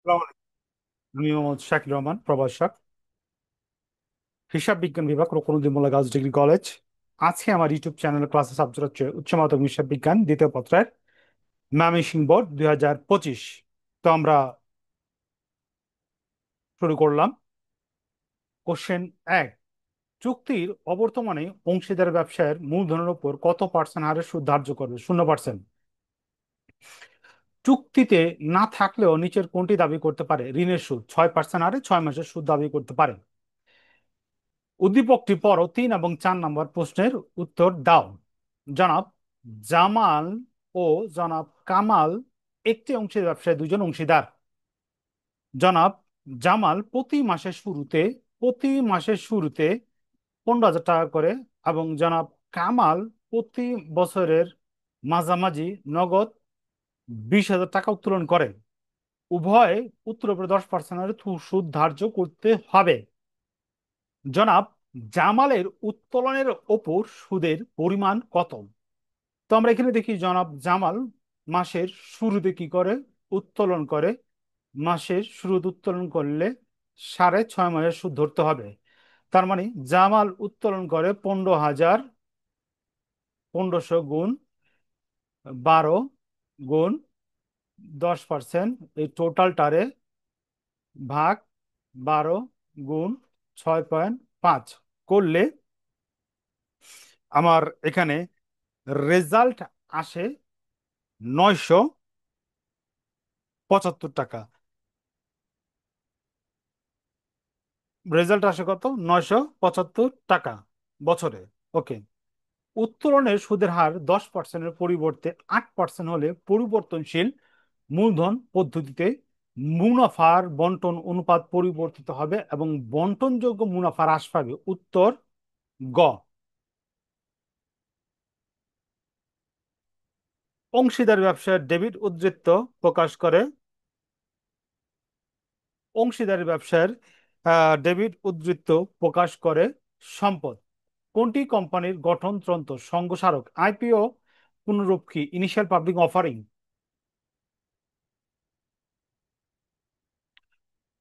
আসসালামু আলাইকুম। আমি মোহাম্মদ শাকির রহমান, প্রভাষক, হিসাব বিজ্ঞান বিভাগ, রূপনদী মোল্লা গার্লস ডিগ্রি কলেজ। আজকে আমার ইউটিউব চ্যানেলের ক্লাসের সাবজেক্ট হচ্ছে উচ্চ মাধ্যমিক হিসাব বিজ্ঞান দ্বিতীয় পত্রের ময়মনসিংহ বোর্ড 2025। তো আমরা শুরু করলাম। কোশ্চেন 1, চুক্তির অবর্তমানে অংশীদার ব্যবসায়ের মূলধনের উপর কত পার্সেন্ট হারে সুদ ধার্য করবে? 0%। চুক্তিতে না থাকলেও নিচের কোনটি দাবি করতে পারে? ঋণের সুদ 6% হারে 6 মাসের সুদ দাবি করতে পারে। উদ্দীপকটি পড়ো, 3 এবং 4 নম্বর প্রশ্নের উত্তর দাও। জনাব জামাল ও জনাব কামাল একটি অংশের ব্যবসায় দুজন অংশীদার। জনাব জামাল প্রতি মাসের শুরুতে 15,000 টাকা করে এবং জনাব কামাল প্রতি বছরের মাঝামাঝি নগদ 20,000 টাকা উত্তোলন করে। উভয় উত্তর উপরে 10% সুদ ধার্য করতে হবে। জনাব জামালের উত্তোলনের ওপর সুদের পরিমাণ কত? তো আমরা এখানে দেখি জনাব জামাল মাসের শুরুতে কি করে? উত্তোলন করে। মাসের শুরুতে উত্তোলন করলে 6.5 মাসের সুদ ধরতে হবে। তার মানে জামাল উত্তোলন করে 15,000, 1500 গুণ 12 গুণ 10%, এই টোটালটারে ভাগ 12 গুণ 6.5 করলে আমার এখানে রেজাল্ট আসে 975 টাকা। রেজাল্ট আসে কত? 975 টাকা বছরে। ওকে। উত্তোলনের সুদের হার 10%-এর পরিবর্তে 8% হলে পরিবর্তনশীল মূলধন পদ্ধতিতে মুনাফার বন্টন অনুপাত পরিবর্তিত হবে এবং বন্টনযোগ্য মুনাফা হ্রাস পাবে। উত্তর গ। অংশীদার ব্যবসায় ডেবিট উদ্ধৃত প্রকাশ করে। অংশীদারি ব্যবসায়ের ডেবিট উদ্ধৃত প্রকাশ করে সম্পদ। কোনটি কোম্পানির গঠনতন্ত্র? সংঘস্মারক। আইপিও পুনরূপ কি? Initial public offering.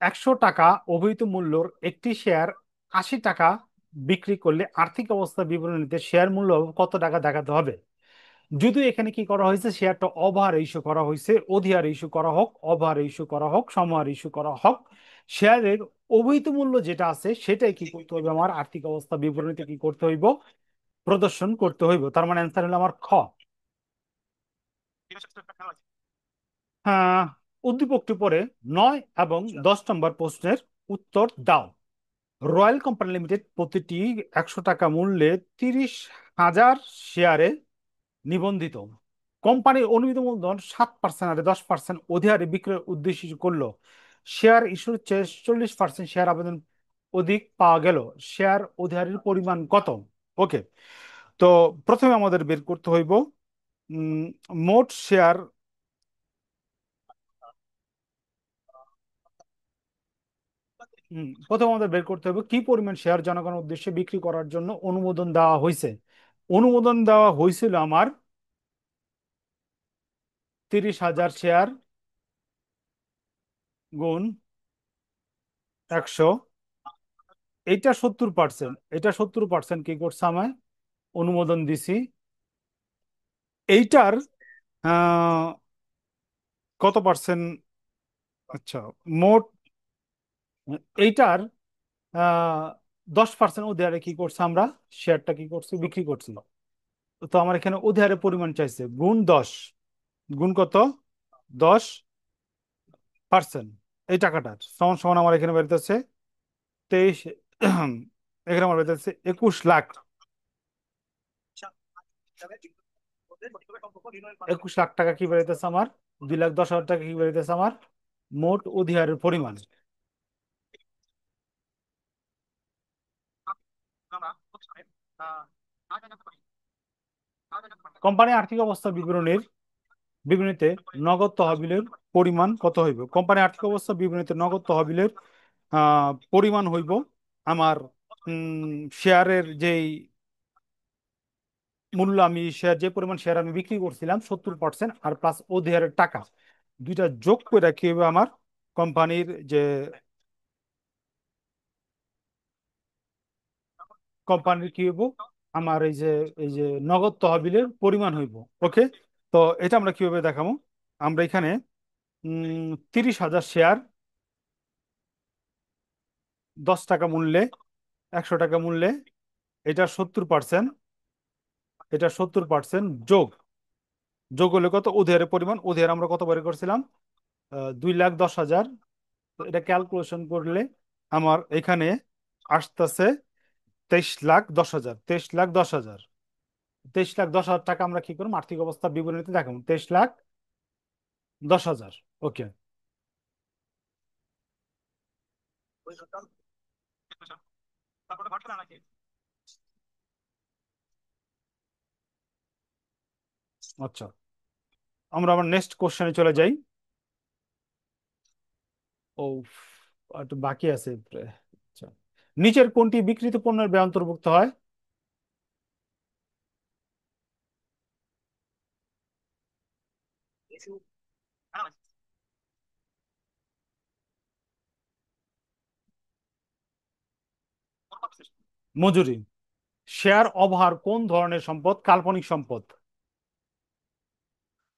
100 টাকা অভিহিত মূল্যর একটি শেয়ার 80 টাকা বিক্রি করলে আর্থিক অবস্থা বিবরণীতে শেয়ার মূল্য কত টাকা দেখাতে হবে? যদিও এখানে কি করা হয়েছে, শেয়ারটা ওভার ইস্যু করা হয়েছে, অধিহার ইস্যু করা হোক, ওভার ইস্যু করা হোক, সমহার ইস্যু করা হোক, শেয়ারের অভিহিত মূল্য যেটা আছে সেটাই কি করতে হবে? আমার আর্থিক অবস্থা বিবরণীতে কি করতে হইব? প্রদর্শন করতে হইব। তার মানে অ্যান্সার হলো আমার খ। হ্যাঁ, উদ্দীপকটি পরে 9 এবং 10 নম্বর প্রশ্নের উত্তর দাও। রয়্যাল কোম্পানি লিমিটেড প্রতিটি 100 টাকা মূল্যে 30,000 শেয়ারে নিবন্ধিত। কোম্পানির অনুমোদিত মূলধন 7% হারে 10% অধিহারে বিক্রয়ের উদ্দেশ্য করলো। শেয়ার ইস্যুর চেয়ে 40% শেয়ার আবেদন অধিক পাওয়া গেল। শেয়ার অধিহারের পরিমাণ কত? ওকে। তো প্রথমে আমাদের বের করতে হইব উম, মোট শেয়ার। প্রথমে আমাদের বের করতে হবে কি পরিমাণ শেয়ার জনগণের উদ্দেশ্যে বিক্রি করার জন্য অনুমোদন দেওয়া হয়েছে। অনুমোদন দেওয়া হয়েছিল আমার 30,000 শেয়ার গুণ 100। এটা 70%, এটা 70% কি করছে আমায় অনুমোদন দিছি। এইটার আহ, কত পার্সেন্ট? আচ্ছা, মোট এইটার আহ 10% অধিহারে কি করছে, আমরা শেয়ারটা কি করছি? বিক্রি করছি। তো আমার এখানে অধিহারে পরিমাণ চাইছে গুণ 10। গুণ কত? 10%। এই টাকাটার সমান সমান আমার এখানে বেরোতেছে 23। এখানে আমার বেরোতেছে 21 লাখ। 21 লাখ টাকা কি বেরোতেছে আমার? 2,10,000 টাকা কি বেরোতেছে আমার মোট অধিহারের পরিমাণ। কোম্পানির আর্থিক অবস্থা বিবরণীতে নগদ তহবিলের পরিমাণ কত হইব? কোম্পানির আর্থিক অবস্থা বিবরণীতে নগদ তহবিলের পরিমাণ হইব আমার শেয়ারের যেই মূল্য, আমি শেয়ার যে পরিমাণ শেয়ার আমি বিক্রি করছিলাম 70% আর প্লাস অধিহারের টাকা, দুইটা যোগ করে কি হবে আমার কোম্পানির যে কোম্পানির কি হইব, আমার এই যে নগদ তহবিলের পরিমাণ হইব। ওকে, তো এটা আমরা কিভাবে দেখাবো? আমরা এখানে 30,000 শেয়ার 10 টাকা মূল্যে, 100 টাকা মূল্যে, এটা 70%, এটা 70% যোগ, যোগ হলে কত? উধারের পরিমাণ, উধার আমরা কত বের করছিলাম? 2,10,000। তো এটা ক্যালকুলেশন করলে আমার এখানে আসতেছে 23,10,000, 23,10,000, 23,10,000 টাকা। আমরা কি করবো? আর্থিক অবস্থা বিবরণীতে দেখাবো 23,10,000। ওকে। আচ্ছা, আমরা আমার নেক্সট কোশ্চেনে চলে যাই। ও, একটু বাকি আছে প্রায়। আচ্ছা, নিচের কোনটি বিক্রিত পণ্যের ব্যয় অন্তর্ভুক্ত হয়? মজুরি। শেয়ার অবহার কোন ধরনের সম্পদ? কাল্পনিক সম্পদ।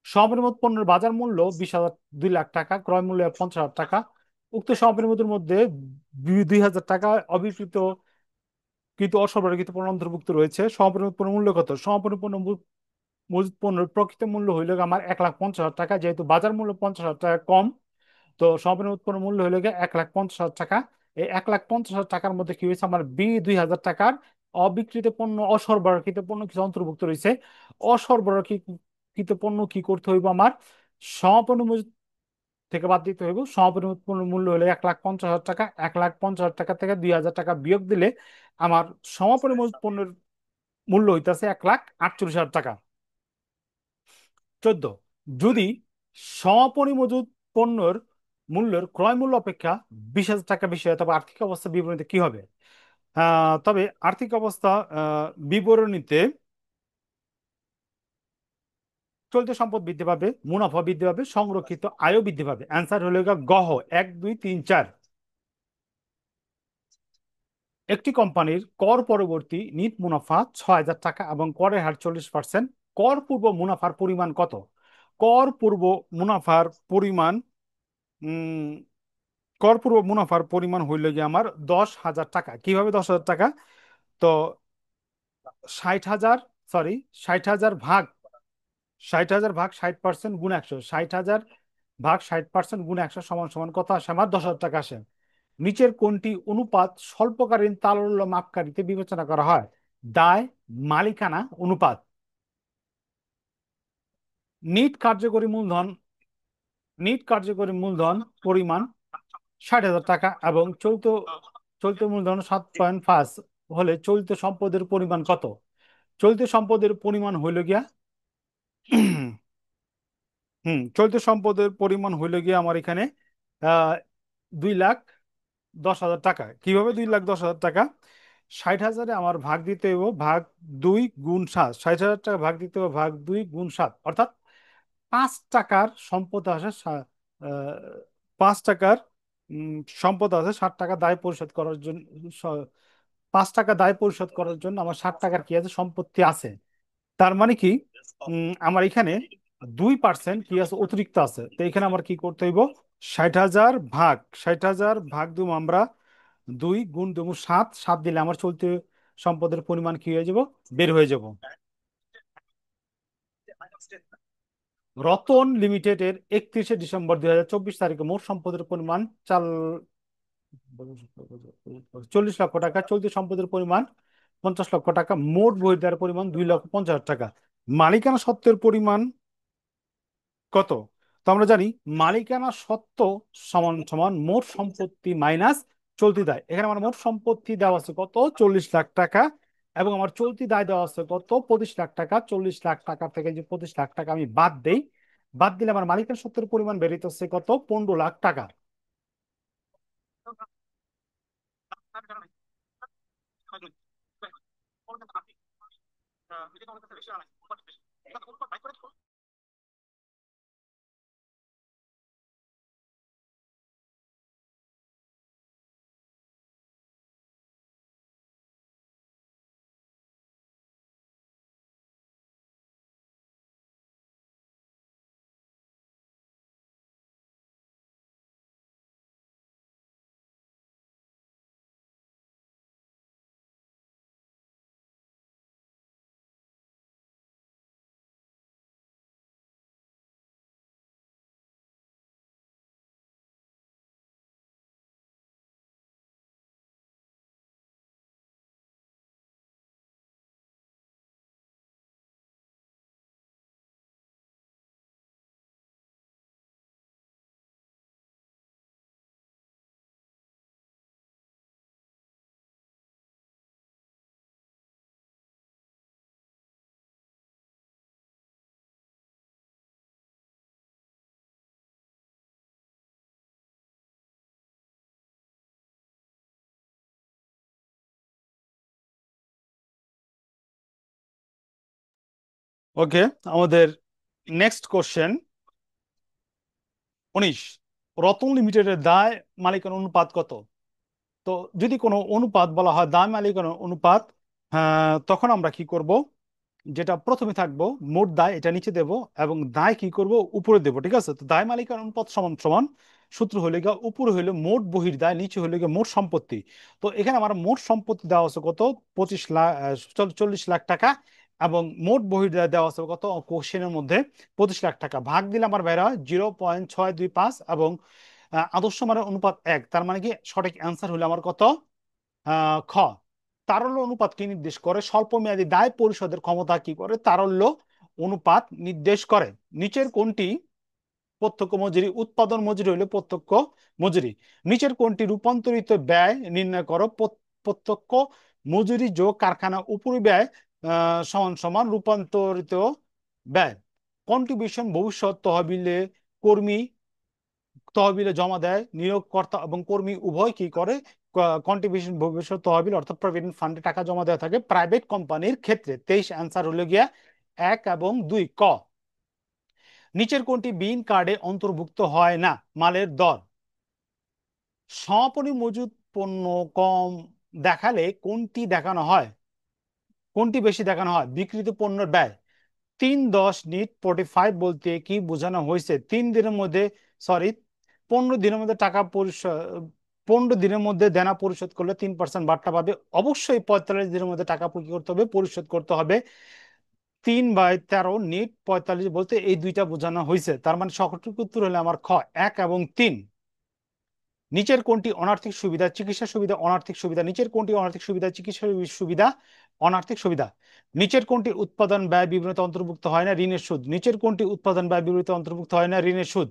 সপরিমাণ পণ্যের বাজার মূল্য 20,000, 2,00,000 টাকা, ক্রয় মূল্য 50,000 টাকা। উক্ত সপরিমাণের মধ্যে 2,000 টাকা অবিকৃত কিন্তু অসরবরাহিত পণ্য অন্তর্ভুক্ত রয়েছে। সপরিমাণ পণ্য মূল্য কত? সপরিমাণ পণ্য মজুত পণ্যের প্রকৃত মূল্য হইল গিয়ে আমার 1,50,000 টাকা, যেহেতু বাজার মূল্য 50,000 টাকা কম। তো সপরিমাণ উৎপন্ন মূল্য হইল গিয়ে 1,50,000 টাকা। এই 1,50,000 টাকার মধ্যে কি হয়েছে? আমার 2,000 টাকার অবিকৃত পণ্য, অসরবরাহিত পণ্য কিছু অন্তর্ভুক্ত রয়েছে। অসরবরাহিত পণ্য কি করতে হইব? আমার সপরিমাণ মজুত থেকে বাদ দিতে হইব। সপরিমাণ উৎপন্ন মূল্য হলো 1,50,000 টাকা। 1,50,000 টাকা থেকে 2,000 টাকা বিয়োগ দিলে আমার সমপরিমাণ পণ্যের মূল্য হইতাছে 1,48,000 টাকা। 14, যদি সমপরিমজুত পণ্যের মূল্যের ক্রয় মূল্য অপেক্ষা 20,000 টাকা বেশি হয়, তবে আর্থিক অবস্থা বিবরণীতে কি হবে? তবে আর্থিক অবস্থা বিবরণীতে চলতি সম্পদ বৃদ্ধি পাবে, মুনাফা বৃদ্ধি পাবে, সংরক্ষিত আয়ও বৃদ্ধি পাবে। অ্যান্সার হলো গিয়ে গহ 1, 2, 3, 4। একটি কোম্পানির কর পরবর্তী নিট মুনাফা 6,000 টাকা এবং করের হার 40%। কর পূর্ব মুনাফার পরিমাণ কত? কর পূর্ব মুনাফার পরিমাণ, উম কর পূর্ব মুনাফার পরিমাণ হইল গিয়ে আমার 10,000 টাকা। কিভাবে 10,000 টাকা? তো 60,000, সরি, 60,000 ভাগ 60,000 ভাগ 60% গুণ 100, 60,000 ভাগ 60% গুণ 100 সমান সমান কত আসে? আমার 10,000 টাকা আসে। নিচের কোনটি অনুপাত স্বল্পকালীন তারল্য মাপকাঠিতে বিবেচনা করা হয়? দায় মালিকানা অনুপাত। নিট কার্যকরী মূলধন, নিট কার্যকরী মূলধন পরিমাণ 60,000 টাকা এবং চলতি মূলধন 7.5 হলে চলতি সম্পদের পরিমাণ কত? চলতি সম্পদের পরিমাণ হইল গিয়া চলতি সম্পদের পরিমাণ হইল গিয়া আমার এখানে 2,10,000 টাকা। কিভাবে 2,10,000 টাকা? 60,000-এ আমার ভাগ দিতে হইব ভাগ 2 গুণ 7। 60,000 টাকা ভাগ দিতে হবে ভাগ 2 গুণ 7, অর্থাৎ 5 টাকার সম্পদ আসে, 5 টাকার সম্পদ আছে। 60 টাকা দায় পরিশোধ করার জন্য, 5 টাকা দায় পরিশোধ করার জন্য আমার 60 টাকার কি আছে? সম্পত্তি আছে। তার মানে কি? আমার এখানে 2% কি আছে? অতিরিক্ত আছে। তো এখানে আমার কি করতে হইব? 60,000 ভাগ দিব আমরা 2 গুণ দেবো 7, 7 দিলে আমার চলতি সম্পদের পরিমাণ কি হয়ে যাব? বের হয়ে যাব। রতন লিমিটেডের 31শে ডিসেম্বর 2024 তারিখে মোট সম্পদের পরিমাণ 40 লক্ষ টাকা। চলতি সম্পদের পরিমাণ 50 লক্ষ টাকা। মোট বহির্দার পরিমাণ 2,50,000 টাকা। মালিকানা সত্ত্বের পরিমাণ কত? তো আমরা জানি মালিকানা সত্ত্ব সমান সমান মোট সম্পত্তি মাইনাস চলতি দায়। এখানে আমার মোট সম্পত্তি দেওয়া আছে কত? 40 লাখ টাকা। এবং আমার চলতি দায় দেওয়া আছে কত? 25 লাখ টাকা। 40 লাখ টাকা থেকে যে 25 লাখ টাকা আমি বাদ দেই, বাদ দিলে আমার মালিকানা সত্ত্বের পরিমাণ বেরিতেছে কত? 15 লাখ টাকা। ওকে, আমাদের নেক্সট কোশ্চেন 19, রতন লিমিটেডের দায় মালিকানা অনুপাত কত? তো যদি কোনো অনুপাত বলা হয় দায় মালিকানা অনুপাত, তখন আমরা কি করব? যেটা প্রথমে থাকবো মোট দায়, এটা নিচে দেব, এবং দায় কি করব উপরে দেব। ঠিক আছে, তো দায় মালিকানা অনুপাত সমান সমান সূত্র হলে গিয়ে উপরে হইলে মোট বহির্দায়, নিচে হইলে গিয়ে মোট সম্পত্তি। তো এখানে আমার মোট সম্পত্তি দেওয়া আছে কত? 25 লাখ, 40 লাখ টাকা। এবং মোট বহির্দায় দেওয়া আছে কত কোশ্চেনের মধ্যে? 25 লাখ টাকা। ভাগ দিলে আমার বের হয় 0.625, এবং আদর্শ মানের অনুপাত 1, তার মানে কি সঠিক অ্যান্সার হলে আমার কত? খ। তারল্য অনুপাত কি নির্দেশ করে? স্বল্প মেয়াদী দায় পরিশোধের ক্ষমতা কি করে? তারল্য অনুপাত নির্দেশ করে। নিচের কোনটি প্রত্যক্ষ মজুরি? উৎপাদন মজুরি হইলে প্রত্যক্ষ মজুরি। নিচের কোনটি রূপান্তরিত ব্যয় নির্ণয় করো? প্রত্যক্ষ মজুরি যোগ কারখানা উপরি ব্যয় সমান সমান রূপান্তরিত ব্যয়। কন্ট্রিবিউশন ভবিষ্যৎ তহবিলে কর্মী তহবিলে জমা দেয় নিয়োগকর্তা এবং কর্মী উভয় কি করে? কন্ট্রিবিউশন ভবিষ্যৎ তহবিল অর্থাৎ প্রভিডেন্ট ফান্ডে টাকা জমা দেওয়া থাকে প্রাইভেট কোম্পানির ক্ষেত্রে। 23 অ্যান্সার হলো গিয়া 1 এবং 2 ক। নিচের কোনটি বিন কার্ডে অন্তর্ভুক্ত হয় না? মালের দর। সমাপনী মজুদ পণ্য কম দেখালে কোনটি দেখানো হয়? কোনটি বেশি দেখানো হয়? বিক্রিত পণ্যের ব্যয়। 3-10 নিট 45 বলতে কি বোঝানো হয়েছে? 3 দিনের মধ্যে, সরি, 15 দিনের মধ্যে টাকা পরিশোধ, 15 দিনের মধ্যে দেনা পরিশোধ করলে 3% বার্তা পাবে। অবশ্যই 45 দিনের মধ্যে টাকা কি করতে হবে? পরিশোধ করতে হবে। 3/13 নিট 45 বলতে এই দুইটা বোঝানো হয়েছে, তার মানে সঠিক উত্তর হলে আমার খ, 1 এবং 3। নিচের কোনটি অনার্থিক সুবিধা? চিকিৎসা সুবিধা অনার্থিক সুবিধা। নিচের কোনটি অনার্থিক সুবিধা? চিকিৎসা সুবিধা অনার্থিক সুবিধা। নিচের কোনটি উৎপাদন ব্যয় বিবরণীতে অন্তর্ভুক্ত হয় না? ঋণের সুদ। নিচের কোনটি উৎপাদন ব্যয় বিবরণীতে অন্তর্ভুক্ত হয় না? ঋণের সুদ।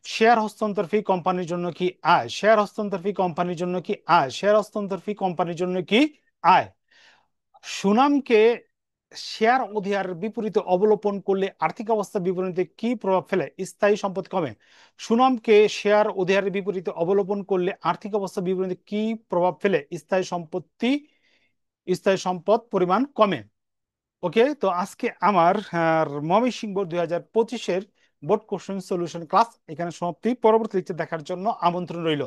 শেয়ার হস্তান্তর ফি কোম্পানির জন্য কি আয়? শেয়ার হস্তান্তর ফি কোম্পানির জন্য কি আয়? শেয়ার হস্তান্তর ফি কোম্পানির জন্য কি আয়? সুনামকে শেয়ার অধিকারের বিপরীতে অবলোপন করলে আর্থিক অবস্থা বিবরণীতে কি প্রভাব ফেলে? স্থায়ী সম্পদ কমে। সুনামকে শেয়ার অধিকারের বিপরীতে অবলোপন করলে আর্থিক অবস্থা বিবরণীতে কি প্রভাব ফেলে? স্থায়ী সম্পদ পরিমাণ কমে। ওকে, তো আজকে আমার ময়মনসিংহ বোর্ড 2025-এর বোর্ড কোশ্চেন সলিউশন ক্লাস এখানে সমাপ্তি। পরবর্তী লেকচার দেখার জন্য আমন্ত্রণ রইল।